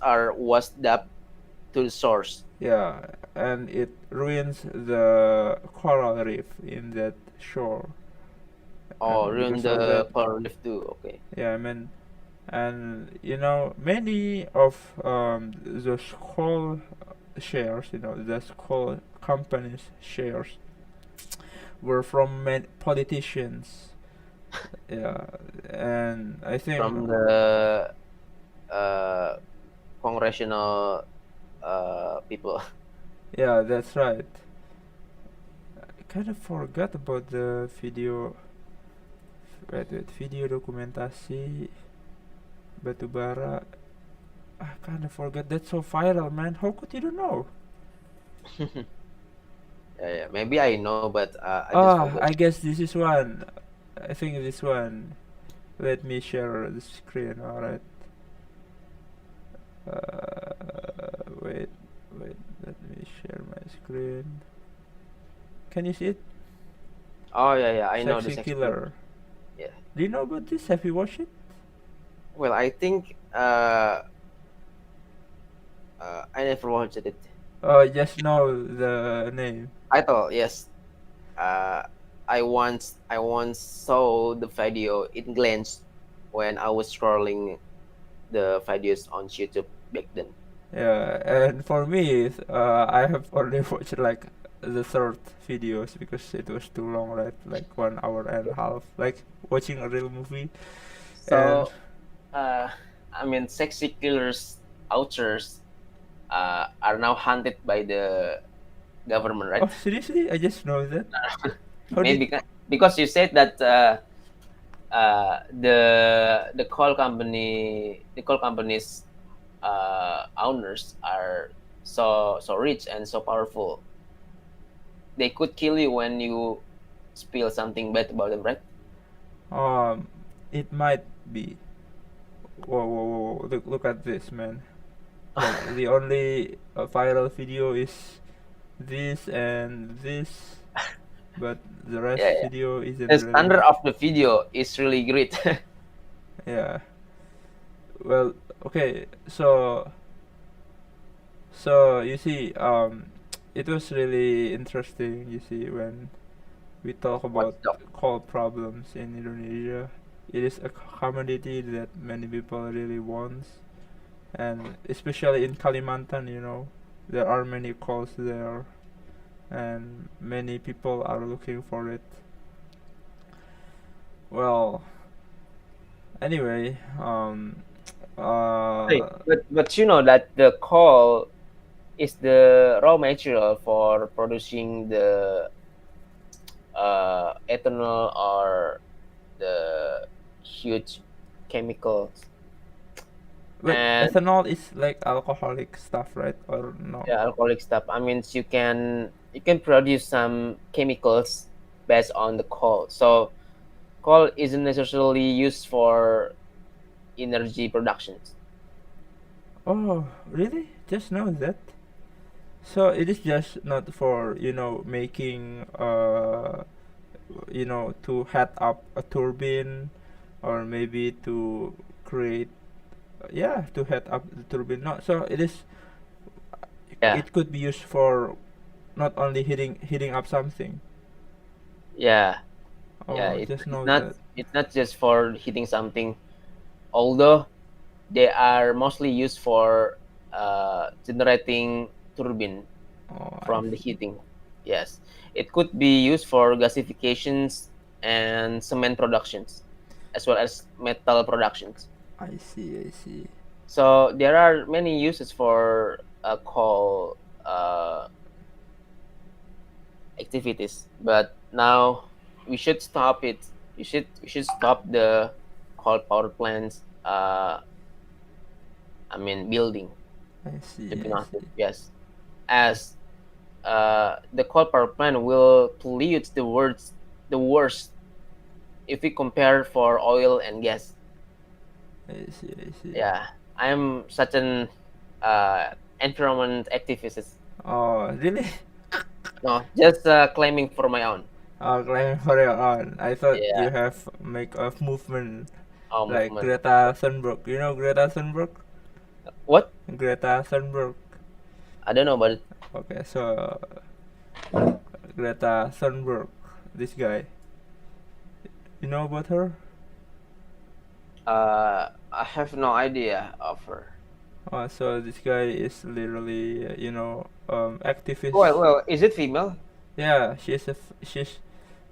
are washed up to the source.
Yeah, and it ruins the coral reef in that shore,
Or
and
ruin
because of that,
the coral reef too. Okay.
yeah, I mean, and many of those coal shares, those coal companies shares were from politicians. Yeah, and I think,
From the uh, congressional people.
yeah, that's right. I kind of forgot about the video. Wait, video dokumentasi batubara. I kind of forgot. That's so viral, man. How could you don't know?
Yeah, yeah. Maybe I know, but I just
Ah,
forgot.
I guess this is one. I think this one. Let me share the screen. All right. Wait, wait. Let me share my screen. Can you see it?
Oh yeah, yeah. I know the
Sexy
sex killer.
Killer.
Yeah.
Do you know about this? Have you watched it?
Well, I think I never watched it.
Oh, just know the name.
I thought yes. Uh, I once saw the video in glance when I was scrolling the videos on YouTube back then.
Yeah, and for me, I have only watched like the third videos because it was too long, right? Like 1 hour and a half, like watching a real movie. And
So uh, I mean, sexy killers, authors are now hunted by the government,
oh,
right?
seriously, I just know that. How did?
Maybe because you said that the coal companies owners are so rich and so powerful. They could kill you when you spill something bad about them, right?
Um, it might be. Whoa, whoa, whoa, whoa. Look at this, man. Like the only viral video is this and this, but the
Yeah,
rest
yeah.
video isn't
The
really.
standard of the video is really great.
Yeah. Well, okay. So you see, it was really interesting. You see, when we talk
What's
about
up?
coal problems in Indonesia, it is a commodity that many people really want, and especially in Kalimantan, there are many coals there, and many people are looking for it. Well, anyway,
Right.
uh,
But you know that the coal is the raw material for producing the ethanol or the huge chemicals
but
and
ethanol is like alcoholic stuff, right? Or no?
yeah, alcoholic stuff. I mean, you can produce some chemicals based on the coal. So coal isn't necessarily used for energy productions.
Oh, really? Just know that. So it is just not for making to heat up a turbine, or maybe to create, yeah, to heat up the turbine. No, so
Yeah,
it could be used for not only heating up something.
yeah, yeah.
Oh,
It's
just
it's
know
not
that.
it's not just for heating something, although they are mostly used for generating turbine
Oh, I
from the
see.
heating. Yes, it could be used for gasifications and cement productions, as well as metal productions.
I see. I see.
So there are many uses for coal activities. But now we should stop it. We should stop the coal power plants. I mean building,
I
to
see,
be
I
honest.
see.
Yes, as the coal power plant will pollute the worst if we compare for oil and gas.
I see, I see.
Yeah, I'm such an environment activist.
Oh, really?
No, just claiming for my own.
Oh, claiming for your own. I thought
Yeah,
you have make a movement
our
like
movement.
Greta Thunberg. You know Greta Thunberg?
What?
Greta Thunberg.
I don't know, but
Okay, so Greta Thunberg, this guy. You know about her?
I have no idea of her.
So this guy is literally,
Well,
activist.
well, is it female?
Yeah, she's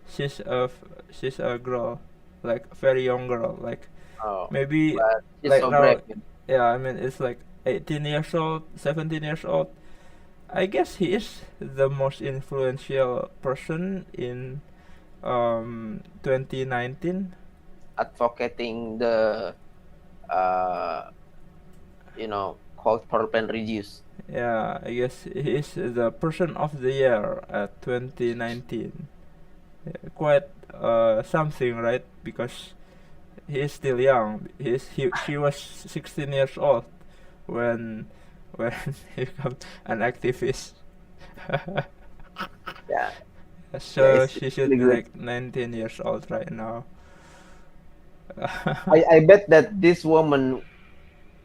she's a girl, like very young girl, like
Oh,
maybe
but she's
like
so brave.
now. Yeah, I mean it's like 18 years old, 17 years old. I guess he is the most influential person in 2019.
Advocating the uh, cold power plant reduce.
Yeah, I guess he is the person of the year at 2019. Yeah, quite something, right? Because he is still young. She was 16 years old when when he became an activist.
Yeah, yeah,
So
it's
she should
really
be
good.
like 19 years old right now.
I bet that this woman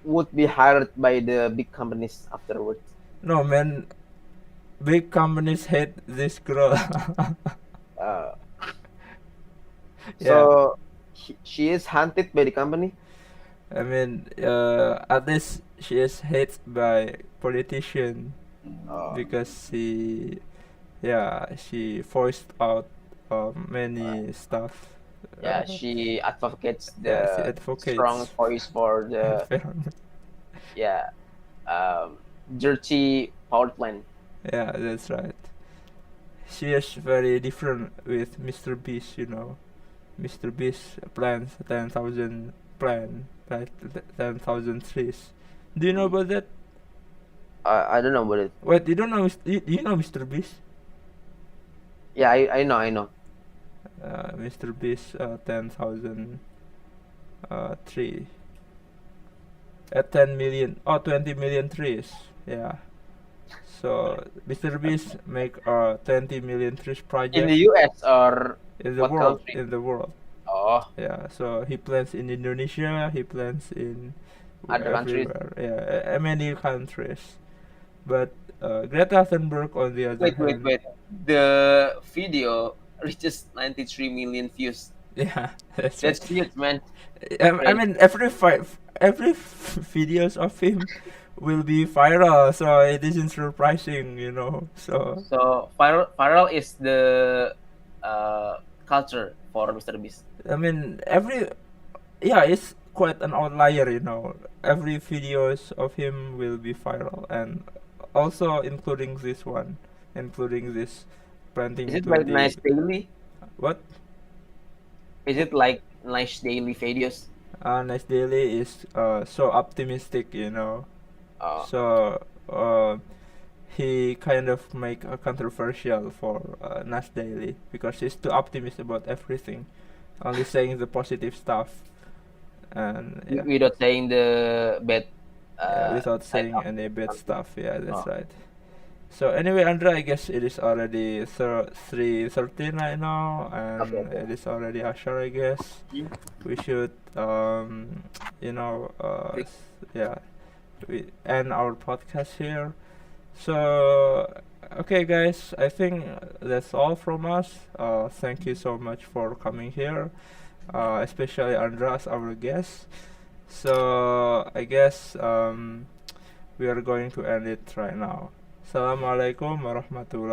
would be hired by the big companies afterwards.
No man, big companies hate this girl.
Uh,
Yeah,
so she is hunted by the company.
I mean, at least she is hated by politician
Uh,
because she voiced out many stuff.
yeah,
Uh,
she advocates
yeah, she
the strong
advocates
voice for the
environment.
yeah um, dirty power plant.
Yeah, that's right. She is very different with Mr. Beast, you know. Mr. Beast plants 10,000 right? 10,000 trees. Do you know
Mm.
about that?
I don't know about it.
Wait, you don't know? You know Mr. Beast?
Yeah, I know, I know.
Mr. Beast, 10,000 tree. 10 million, 20 million trees. Yeah. So Mr. Beast make a 20 million trees
In the
project
US or
in the
what
world.
country?
In the world.
Oh,
Yeah. So he plants in Indonesia. He plants in
other countries.
everywhere. Yeah, many countries. But Greta Thunberg, on the other
Wait, wait,
hand,
wait. The video reaches 93 million views.
yeah, that's right.
That's huge, man.
I
Great.
mean, every videos of him will be viral, so it isn't surprising, you know. So
So viral is the culture for Mr. Beast.
I mean, yeah, it's quite an outlier, you know. Every videos of him will be viral, and also including this one, including this
Is
planting
it like
20.
nice daily?
What?
Is it like nice daily videos?
Nice Daily is so optimistic, you know.
Oh,
So he kind of make a controversial for Nas Daily because he's too optimistic about everything, only saying the positive stuff, and yeah,
without saying the bad
yeah, without
side
saying
of
any bad
something.
stuff. Yeah, that's
Oh,
right. So anyway, Andra, I guess it is already 3:13 right now,
okay,
and
okay.
it is already Ashar. I guess
Hmm?
we should, you know,
Great.
yeah, we end our podcast here. So, okay, guys, I think that's all from us. Thank you so much for coming here, especially Andras, our guest. So, I guess we are going to end it right now. Assalamualaikum warahmatullahi